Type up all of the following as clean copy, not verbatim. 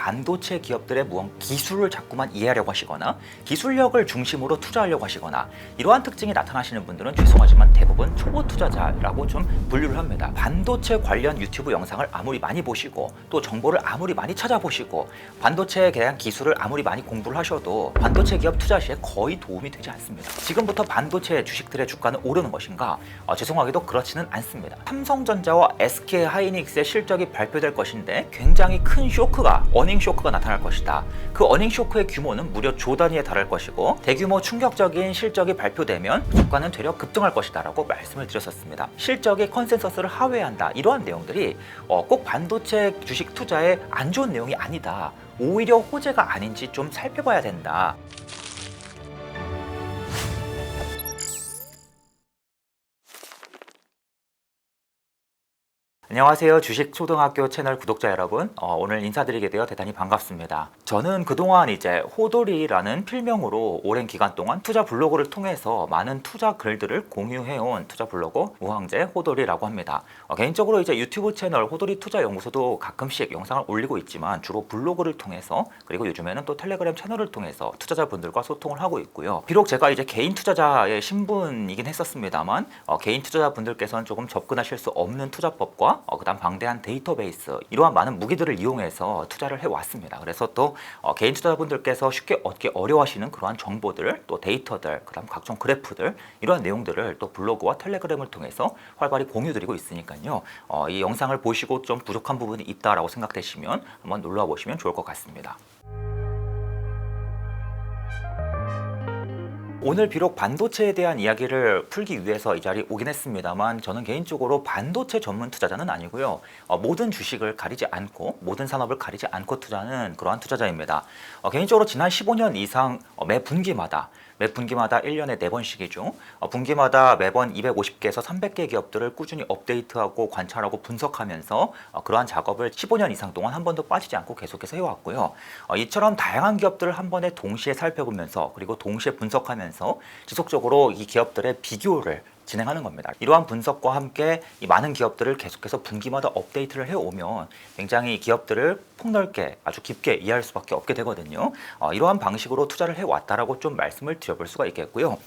반도체 기업들의 무언 기술을 자꾸만 이해하려고 하시거나 기술력을 중심으로 투자하려고 하시거나 이러한 특징이 나타나시는 분들은 죄송하지만 대부분 초보 투자자라고 좀 분류를 합니다. 반도체 관련 유튜브 영상을 아무리 많이 보시고 또 정보를 아무리 많이 찾아보시고 반도체에 대한 기술을 아무리 많이 공부를 하셔도 반도체 기업 투자 시에 거의 도움이 되지 않습니다. 지금부터 반도체 주식들의 주가는 오르는 것인가? 죄송하게도 그렇지는 않습니다. 삼성전자와 SK하이닉스의 실적이 발표될 것인데 굉장히 큰 쇼크가, 어닝 쇼크가 나타날 것이다. 그 어닝 쇼크의 규모는 무려 조 단위에 달할 것이고 대규모 충격적인 실적이 발표되면 주가는 되려 급등할 것이다 라고 말씀을 드렸었습니다. 실적이 컨센서스를 하회한다, 이러한 내용들이 꼭 반도체 주식 투자에 안 좋은 내용이 아니다, 오히려 호재가 아닌지 좀 살펴봐야 된다. 안녕하세요, 주식초등학교 채널 구독자 여러분. 오늘 인사드리게 되어 대단히 반갑습니다. 저는 그동안 이제 호돌이라는 필명으로 오랜 기간 동안 투자 블로그를 통해서 많은 투자 글들을 공유해온 투자 블로거 우황재 호돌이라고 합니다. 개인적으로 이제 유튜브 채널 호돌이 투자연구소도 가끔씩 영상을 올리고 있지만 주로 블로그를 통해서, 그리고 요즘에는 또 텔레그램 채널을 통해서 투자자분들과 소통을 하고 있고요. 비록 제가 이제 개인 투자자의 신분이긴 했었습니다만 개인 투자자분들께서는 조금 접근하실 수 없는 투자법과 그다음 방대한 데이터베이스, 이러한 많은 무기들을 이용해서 투자를 해왔습니다. 그래서 또 개인 투자자분들께서 쉽게 얻기 어려워하시는 그러한 정보들, 또 데이터들, 그다음 각종 그래프들, 이러한 내용들을 또 블로그와 텔레그램을 통해서 활발히 공유드리고 있으니까요. 이 영상을 보시고 좀 부족한 부분이 있다라고 생각되시면 한번 놀러와 보시면 좋을 것 같습니다. 오늘 비록 반도체에 대한 이야기를 풀기 위해서 이 자리에 오긴 했습니다만 저는 개인적으로 반도체 전문 투자자는 아니고요. 모든 주식을 가리지 않고 모든 산업을 가리지 않고 투자하는 그러한 투자자입니다. 개인적으로 지난 15년 이상 매 분기마다 1년에 4번씩이죠. 분기마다 매번 250개에서 300개 기업들을 꾸준히 업데이트하고 관찰하고 분석하면서 그러한 작업을 15년 이상 동안 한 번도 빠지지 않고 계속해서 해왔고요. 이처럼 다양한 기업들을 한 번에 동시에 살펴보면서 그리고 동시에 분석하면서 지속적으로 이 기업들의 비교를 진행하는 겁니다. 이러한 분석과 함께 이 많은 기업들을 계속해서 분기마다 업데이트를 해오면 굉장히 기업들을 폭넓게 아주 깊게 이해할 수밖에 없게 되거든요. 이러한 방식으로 투자를 해왔다라고 좀 말씀을 드려볼 수가 있겠고요.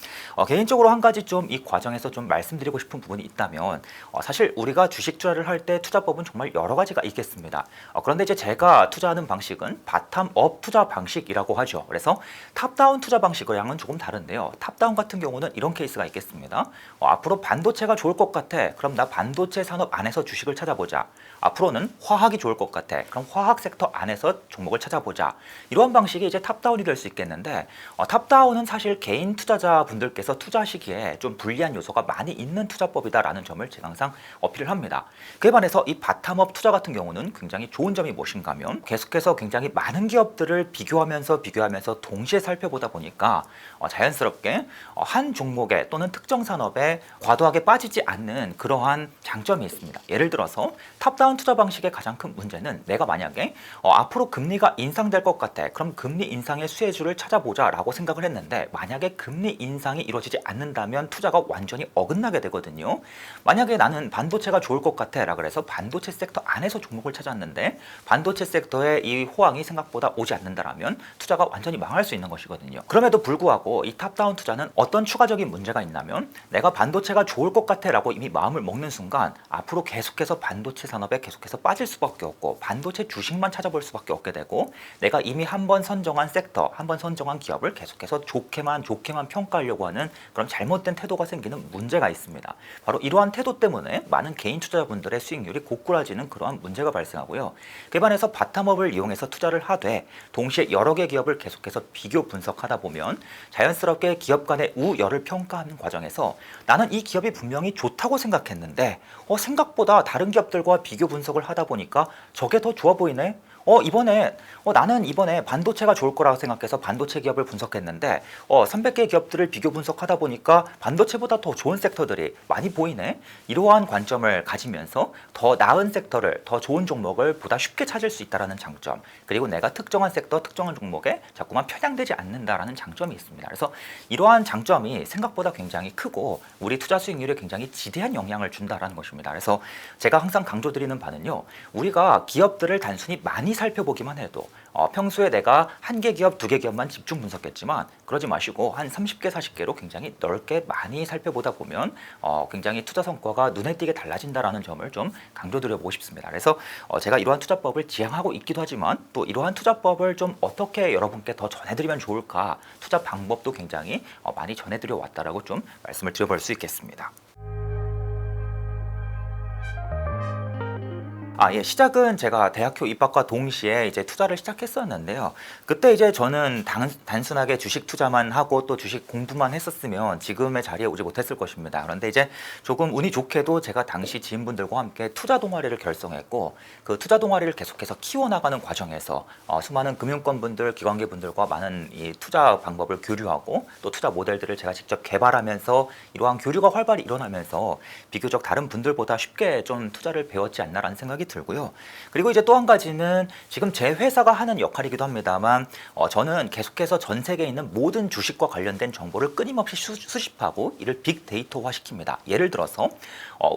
개인적으로 한 가지 좀 이 과정에서 좀 말씀드리고 싶은 부분이 있다면 사실 우리가 주식 투자를 할 때 투자법은 정말 여러 가지가 있겠습니다. 그런데 이제 제가 투자하는 방식은 바텀업 투자 방식이라고 하죠. 그래서 탑다운 투자 방식이랑은 조금 다른데요. 탑다운 같은 경우는 이런 케이스가 있겠습니다. 앞으로 반도체가 좋을 것 같아. 그럼 나 반도체 산업 안에서 주식을 찾아보자. 앞으로는 화학이 좋을 것 같아. 그럼 화학 섹터 안에서 종목을 찾아보자. 이러한 방식이 이제 탑다운이 될 수 있겠는데 탑다운은 사실 개인 투자자분들께서 투자하시기에 좀 불리한 요소가 많이 있는 투자법이다라는 점을 제가 항상 어필을 합니다. 그에 반해서 이 바텀업 투자 같은 경우는 굉장히 좋은 점이 무엇인가 하면 계속해서 굉장히 많은 기업들을 비교하면서 동시에 살펴보다 보니까 자연스럽게 한 종목에 또는 특정 산업에 과도하게 빠지지 않는 그러한 장점이 있습니다. 예를 들어서 탑다운 투자 방식의 가장 큰 문제는 내가 만약에 앞으로 금리가 인상될 것 같아. 그럼 금리 인상의 수혜주를 찾아보자 라고 생각을 했는데 만약에 금리 인상이 이루어지지 않는다면 투자가 완전히 어긋나게 되거든요. 만약에 나는 반도체가 좋을 것 같아 라 그래서 반도체 섹터 안에서 종목을 찾았는데 반도체 섹터에 이 호황이 생각보다 오지 않는다라면 투자가 완전히 망할 수 있는 것이거든요. 그럼에도 불구하고 이 탑다운 투자는 어떤 추가적인 문제가 있냐면 내가 반도체가 좋을 것 같아 라고 이미 마음을 먹는 순간 앞으로 계속해서 반도체 산업에 계속해서 빠질 수밖에 없고 반도체 주식만 찾아볼 수밖에 없게 되고 내가 이미 한 번 선정한 섹터, 한 번 선정한 기업을 계속해서 좋게만 평가하려고 하는 그런 잘못된 태도가 생기는 문제가 있습니다. 바로 이러한 태도 때문에 많은 개인 투자자분들의 수익률이 고꾸라지는 그러한 문제가 발생하고요. 그에 반해서 바텀업을 이용해서 투자를 하되 동시에 여러 개 기업을 계속해서 비교 분석하다 보면 자연스럽게 기업 간의 우열을 평가하는 과정에서 나는 이 기업이 분명히 좋다고 생각했는데 생각보다 다른 기업들과 비교 분석을 하다 보니까 저게 더 좋아 보이네. 나는 이번에 반도체가 좋을 거라고 생각해서 반도체 기업을 분석했는데 300개 기업들을 비교 분석하다 보니까 반도체보다 더 좋은 섹터들이 많이 보이네. 이러한 관점을 가지면서 더 나은 섹터를, 더 좋은 종목을 보다 쉽게 찾을 수 있다는 장점, 그리고 내가 특정한 섹터, 특정한 종목에 자꾸만 편향되지 않는다라는 장점이 있습니다. 그래서 이러한 장점이 생각보다 굉장히 크고 우리 투자 수익률에 굉장히 지대한 영향을 준다라는 것입니다. 그래서 제가 항상 강조드리는 바는요, 우리가 기업들을 단순히 많이 살펴보기만 해도 평소에 내가 한 개 기업, 두 개 기업만 집중 분석했지만 그러지 마시고 한 30개, 40개로 굉장히 넓게 많이 살펴보다 보면 굉장히 투자 성과가 눈에 띄게 달라진다라는 점을 좀 강조드려보고 싶습니다. 그래서 제가 이러한 투자법을 지향하고 있기도 하지만 또 이러한 투자법을 좀 어떻게 여러분께 더 전해드리면 좋을까, 투자 방법도 굉장히 많이 전해드려 왔다라고 좀 말씀을 드려볼 수 있겠습니다. 예, 시작은 제가 대학교 입학과 동시에 이제 투자를 시작했었는데요. 그때 이제 저는 단순하게 주식 투자만 하고 또 주식 공부만 했었으면 지금의 자리에 오지 못했을 것입니다. 그런데 이제 조금 운이 좋게도 제가 당시 지인분들과 함께 투자 동아리를 결성했고 그 투자 동아리를 계속해서 키워나가는 과정에서 수많은 금융권분들, 기관계분들과 많은 이 투자 방법을 교류하고 또 투자 모델들을 제가 직접 개발하면서 이러한 교류가 활발히 일어나면서 비교적 다른 분들보다 쉽게 좀 투자를 배웠지 않나라는 생각이 들고요. 그리고 이제 또 한 가지는 지금 제 회사가 하는 역할이기도 합니다만 저는 계속해서 전 세계에 있는 모든 주식과 관련된 정보를 끊임없이 수집하고 이를 빅데이터화 시킵니다. 예를 들어서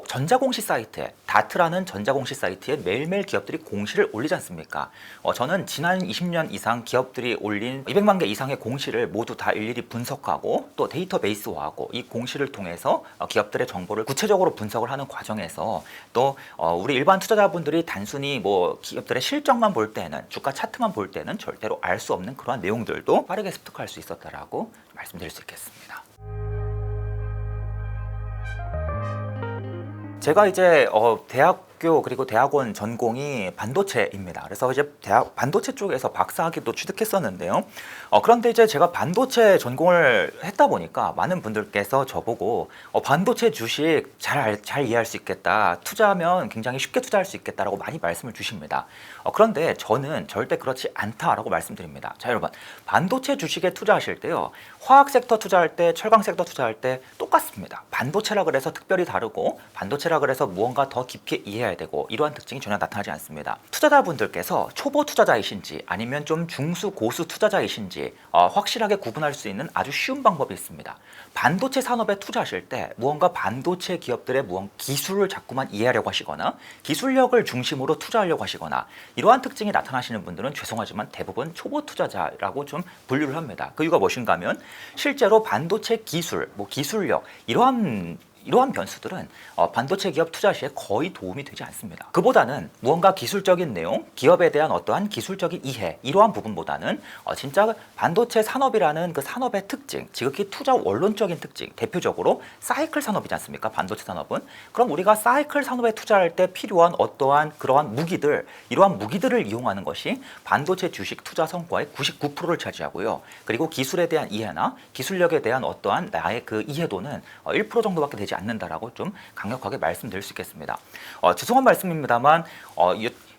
전자공시 사이트에 다트라는 전자공시 사이트에 매일매일 기업들이 공시를 올리지 않습니까? 저는 지난 20년 이상 기업들이 올린 200만 개 이상의 공시를 모두 다 일일이 분석하고 또 데이터베이스화하고 이 공시를 통해서 기업들의 정보를 구체적으로 분석을 하는 과정에서 또 우리 일반 투자자분들이 단순히 뭐 기업들의 실적만 볼 때는, 주가 차트만 볼 때는 절대로 알 수 없는 그러한 내용들도 빠르게 습득할 수 있었다라고 말씀드릴 수 있겠습니다. 제가 이제 대학교 그리고 대학원 전공이 반도체입니다. 그래서 이제 반도체 쪽에서 박사학위도 취득했었는데요. 그런데 이제 제가 반도체 전공을 했다 보니까 많은 분들께서 저보고 반도체 주식 잘 이해할 수 있겠다. 투자하면 굉장히 쉽게 투자할 수 있겠다라고 많이 말씀을 주십니다. 그런데 저는 절대 그렇지 않다라고 말씀드립니다. 자, 여러분, 반도체 주식에 투자하실 때요, 화학 섹터 투자할 때, 철강 섹터 투자할 때 똑같습니다. 반도체라 그래서 특별히 다르고 반도체라 그래서 무언가 더 깊게 이해해야 되고 이러한 특징이 전혀 나타나지 않습니다. 투자자분들께서 초보 투자자이신지 아니면 좀 중수 고수 투자자이신지 확실하게 구분할 수 있는 아주 쉬운 방법이 있습니다. 반도체 산업에 투자하실 때 무언가 반도체 기업들의 기술을 자꾸만 이해하려고 하시거나 기술력을 중심으로 투자하려고 하시거나 이러한 특징이 나타나시는 분들은 죄송하지만 대부분 초보 투자자라고 좀 분류를 합니다. 그 이유가 무엇인가 하면 실제로 반도체 기술, 기술력 이러한 변수들은 반도체 기업 투자 시에 거의 도움이 되지 않습니다. 그보다는 무언가 기술적인 내용, 기업에 대한 어떠한 기술적인 이해 이러한 부분보다는 진짜 반도체 산업이라는 그 산업의 특징, 지극히 투자 원론적인 특징, 대표적으로 사이클 산업이지 않습니까? 반도체 산업은. 그럼 우리가 사이클 산업에 투자할 때 필요한 어떠한 그러한 무기들, 이러한 무기들을 이용하는 것이 반도체 주식 투자 성과의 99%를 차지하고요. 그리고 기술에 대한 이해나 기술력에 대한 어떠한 나의 그 이해도는 1% 정도밖에 되지 않는다라고 좀 강력하게 말씀드릴 수 있겠습니다. 죄송한 말씀입니다만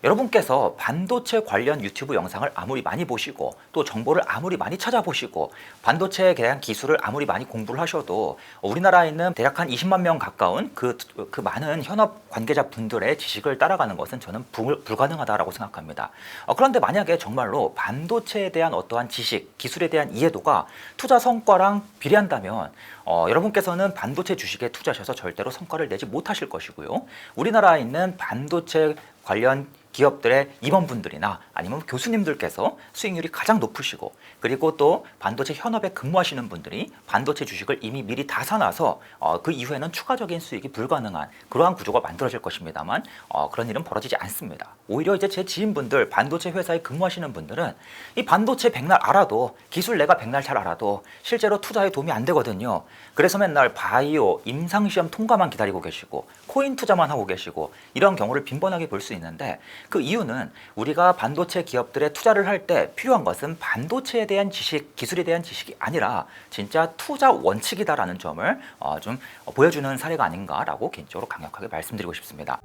여러분께서 반도체 관련 유튜브 영상을 아무리 많이 보시고 또 정보를 아무리 많이 찾아보시고 반도체에 대한 기술을 아무리 많이 공부를 하셔도 우리나라에 있는 대략 한 20만 명 가까운 그 많은 현업 관계자분들의 지식을 따라가는 것은 저는 불가능하다라고 생각합니다. 그런데 만약에 정말로 반도체에 대한 어떠한 지식, 기술에 대한 이해도가 투자 성과랑 비례한다면 여러분께서는 반도체 주식에 투자하셔서 절대로 성과를 내지 못하실 것이고요. 우리나라에 있는 반도체 관련 기업들의 임원분들이나 아니면 교수님들께서 수익률이 가장 높으시고 그리고 또 반도체 현업에 근무하시는 분들이 반도체 주식을 이미 미리 다 사놔서 그 이후에는 추가적인 수익이 불가능한 그러한 구조가 만들어질 것입니다만 그런 일은 벌어지지 않습니다. 오히려 이제 제 지인분들, 반도체 회사에 근무하시는 분들은 이 반도체 백날 알아도 기술 내가 백날 잘 알아도 실제로 투자에 도움이 안 되거든요. 그래서 맨날 바이오, 임상시험 통과만 기다리고 계시고 코인 투자만 하고 계시고 이런 경우를 빈번하게 볼 수 있는데 그 이유는 우리가 반도체 기업들에 투자를 할 때 필요한 것은 반도체에 대한 지식, 기술에 대한 지식이 아니라 진짜 투자 원칙이다라는 점을 좀 보여주는 사례가 아닌가라고 개인적으로 강력하게 말씀드리고 싶습니다.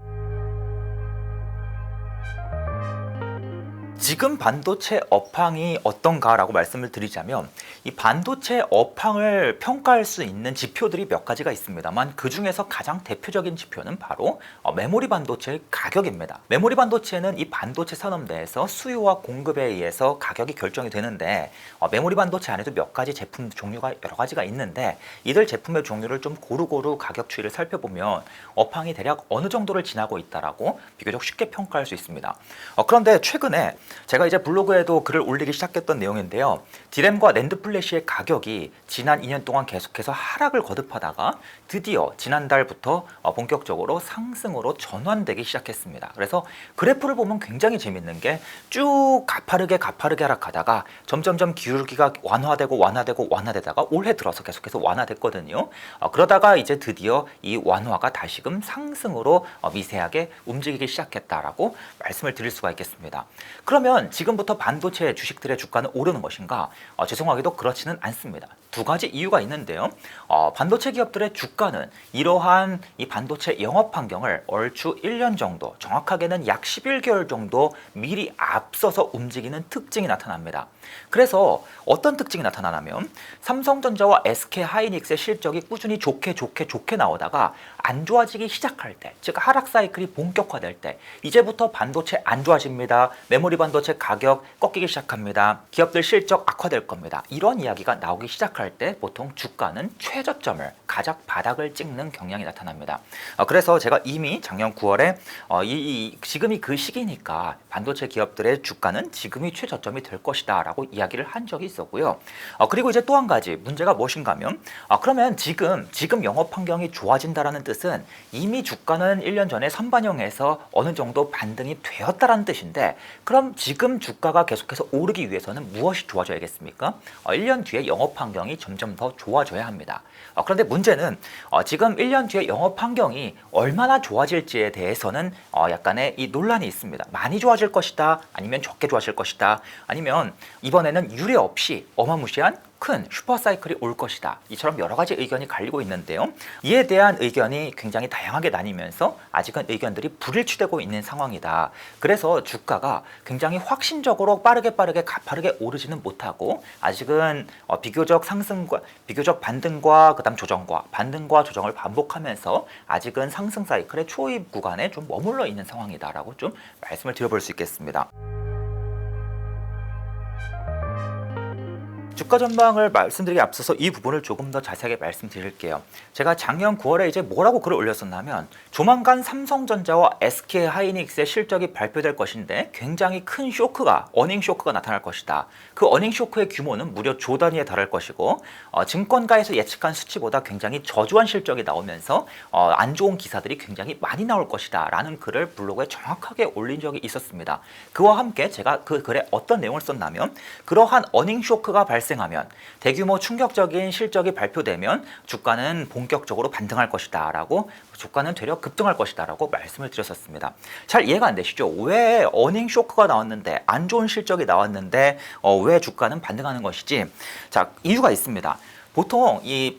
지금 반도체 업황이 어떤가라고 말씀을 드리자면 이 반도체 업황을 평가할 수 있는 지표들이 몇 가지가 있습니다만 그 중에서 가장 대표적인 지표는 바로 메모리 반도체의 가격입니다. 메모리 반도체는 이 반도체 산업 내에서 수요와 공급에 의해서 가격이 결정이 되는데 메모리 반도체 안에도 몇 가지 제품 종류가 여러 가지가 있는데 이들 제품의 종류를 좀 고루고루 가격 추이를 살펴보면 업황이 대략 어느 정도를 지나고 있다라고 비교적 쉽게 평가할 수 있습니다. 그런데 최근에 제가 이제 블로그에도 글을 올리기 시작했던 내용인데요. 디램과 낸드 플래시의 가격이 지난 2년 동안 계속해서 하락을 거듭하다가 드디어 지난달부터 본격적으로 상승으로 전환되기 시작했습니다. 그래서 그래프를 보면 굉장히 재밌는 게 쭉 가파르게 하락하다가 점점점 기울기가 완화되다가 올해 들어서 계속해서 완화됐거든요. 그러다가 이제 드디어 이 완화가 다시금 상승으로 미세하게 움직이기 시작했다라고 말씀을 드릴 수가 있겠습니다. 그러면 지금부터 반도체 주식들의 주가는 오르는 것인가? 죄송하게도 그렇지는 않습니다. 두 가지 이유가 있는데요. 반도체 기업들의 주가는 이러한 이 반도체 영업 환경을 얼추 1년 정도, 정확하게는 약 11개월 정도 미리 앞서서 움직이는 특징이 나타납니다. 그래서 어떤 특징이 나타나냐면 삼성전자와 SK하이닉스의 실적이 꾸준히 좋게 나오다가 안 좋아지기 시작할 때, 즉 하락 사이클이 본격화될 때 이제부터 반도체 안 좋아집니다. 메모리 반도체 가격 꺾이기 시작합니다. 기업들 실적 악화될 겁니다. 이런 이야기가 나오기 시작할 때 보통 주가는 최저점을 가장 바닥을 찍는 경향이 나타납니다. 그래서 제가 이미 작년 9월에 지금이 그 시기니까 반도체 기업들의 주가는 지금이 최저점이 될 것이다 라고 이야기를 한 적이 있었고요. 그리고 이제 또 한 가지 문제가 무엇인가 하면 그러면 지금 영업 환경이 좋아진다라는 뜻은 이미 주가는 1년 전에 선반영해서 어느 정도 반등이 되었다라는 뜻인데, 그럼 지금 주가가 계속해서 오르기 위해서는 무엇이 좋아져야겠습니까? 1년 뒤에 영업 환경이 점점 더 좋아져야 합니다. 그런데 문제는 지금 1년 뒤에 영업 환경이 얼마나 좋아질지에 대해서는 약간의 이 논란이 있습니다. 많이 좋아질 것이다, 아니면 적게 좋아질 것이다, 아니면 이번에는 유례 없이 어마무시한 큰 슈퍼사이클이 올 것이다, 이처럼 여러 가지 의견이 갈리고 있는데요. 이에 대한 의견이 굉장히 다양하게 나뉘면서 아직은 의견들이 불일치되고 있는 상황이다. 그래서 주가가 굉장히 확신적으로 빠르게 가파르게 오르지는 못하고 아직은 비교적 반등과 그다음 조정과 반등과 조정을 반복하면서 아직은 상승 사이클의 초입 구간에 좀 머물러 있는 상황이다라고 좀 말씀을 드려볼 수 있겠습니다. 주가 전망을 말씀드리기 앞서서 이 부분을 조금 더 자세하게 말씀드릴게요. 제가 작년 9월에 이제 뭐라고 글을 올렸었냐면 조만간 삼성전자와 SK하이닉스의 실적이 발표될 것인데 굉장히 큰 어닝 쇼크가 나타날 것이다. 그 어닝 쇼크의 규모는 무려 조 단위에 달할 것이고 증권가에서 예측한 수치보다 굉장히 저조한 실적이 나오면서 안 좋은 기사들이 굉장히 많이 나올 것이다 라는 글을 블로그에 정확하게 올린 적이 있었습니다. 그와 함께 제가 그 글에 어떤 내용을 썼냐면 그러한 어닝 쇼크가 발생하면 대규모 충격적인 실적이 발표되면 주가는 본격적으로 반등할 것이다 라고, 주가는 되려 급등할 것이다 라고 말씀을 드렸었습니다. 잘 이해가 안 되시죠? 왜 어닝 쇼크가 나왔는데, 안 좋은 실적이 나왔는데 왜 주가는 반등하는 것이지? 자, 이유가 있습니다. 보통 이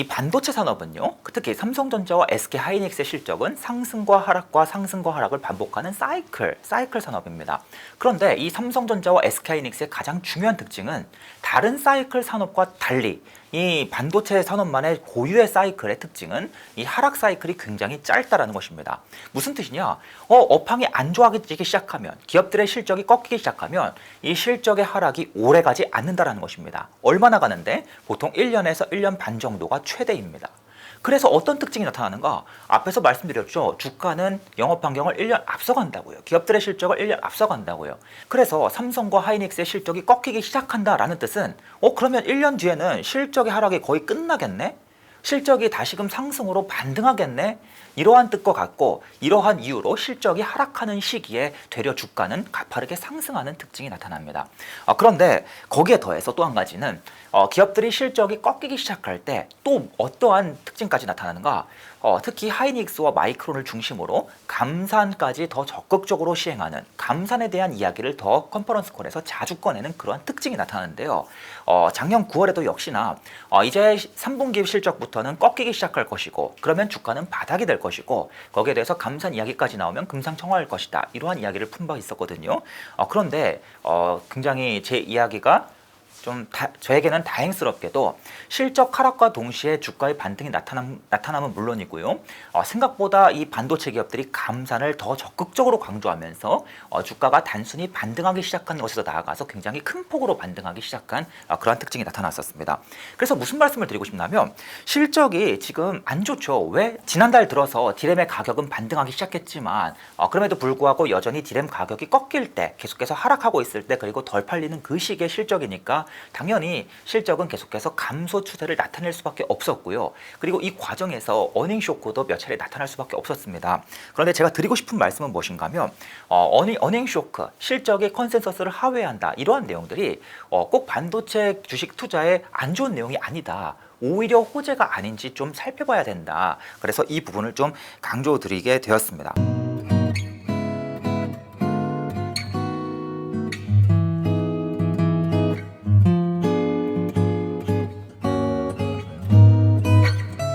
반도체 산업은요, 특히 삼성전자와 SK하이닉스의 실적은 상승과 하락을 반복하는 사이클 산업입니다. 그런데 이 삼성전자와 SK하이닉스의 가장 중요한 특징은 다른 사이클 산업과 달리 이 반도체 산업만의 고유의 사이클의 특징은 이 하락 사이클이 굉장히 짧다라는 것입니다. 무슨 뜻이냐? 업황이 안 좋아지기 시작하면, 기업들의 실적이 꺾이기 시작하면 이 실적의 하락이 오래 가지 않는다라는 것입니다. 얼마나 가는데? 보통 1년에서 1년 반 정도가 최대입니다. 그래서 어떤 특징이 나타나는가? 앞에서 말씀드렸죠. 주가는 영업 환경을 1년 앞서간다고요. 기업들의 실적을 1년 앞서간다고요. 그래서 삼성과 하이닉스의 실적이 꺾이기 시작한다라는 뜻은 그러면 1년 뒤에는 실적의 하락이 거의 끝나겠네? 실적이 다시금 상승으로 반등하겠네? 이러한 뜻과 같고, 이러한 이유로 실적이 하락하는 시기에 되려 주가는 가파르게 상승하는 특징이 나타납니다. 그런데 거기에 더해서 또 한 가지는 기업들이 실적이 꺾이기 시작할 때 또 어떠한 특징까지 나타나는가? 특히 하이닉스와 마이크론을 중심으로 감산까지 더 적극적으로 시행하는, 감산에 대한 이야기를 더 컨퍼런스 콜에서 자주 꺼내는 그러한 특징이 나타나는데요. 작년 9월에도 역시나 이제 3분기 실적부터는 꺾이기 시작할 것이고, 그러면 주가는 바닥이 될 것이고, 거기에 대해서 감산 이야기까지 나오면 금상첨화할 것이다, 이러한 이야기를 푼 바 있었거든요. 그런데 굉장히 제 이야기가 저에게는 다행스럽게도 실적 하락과 동시에 주가의 반등이 나타남은 물론이고요. 생각보다 이 반도체 기업들이 감산을 더 적극적으로 강조하면서 주가가 단순히 반등하기 시작한 것에서 나아가서 굉장히 큰 폭으로 반등하기 시작한 그러한 특징이 나타났었습니다. 그래서 무슨 말씀을 드리고 싶냐면 실적이 지금 안 좋죠. 왜? 지난달 들어서 디램의 가격은 반등하기 시작했지만 그럼에도 불구하고 여전히 디램 가격이 꺾일 때 계속해서 하락하고 있을 때 그리고 덜 팔리는 그 시기의 실적이니까 당연히 실적은 계속해서 감소 추세를 나타낼 수밖에 없었고요. 그리고 이 과정에서 어닝 쇼크도 몇 차례 나타날 수밖에 없었습니다. 그런데 제가 드리고 싶은 말씀은 무엇인가 하면 어닝 쇼크, 실적이 컨센서스를 하회한다. 이러한 내용들이 꼭 반도체 주식 투자에 안 좋은 내용이 아니다. 오히려 호재가 아닌지 좀 살펴봐야 된다. 그래서 이 부분을 좀 강조드리게 되었습니다.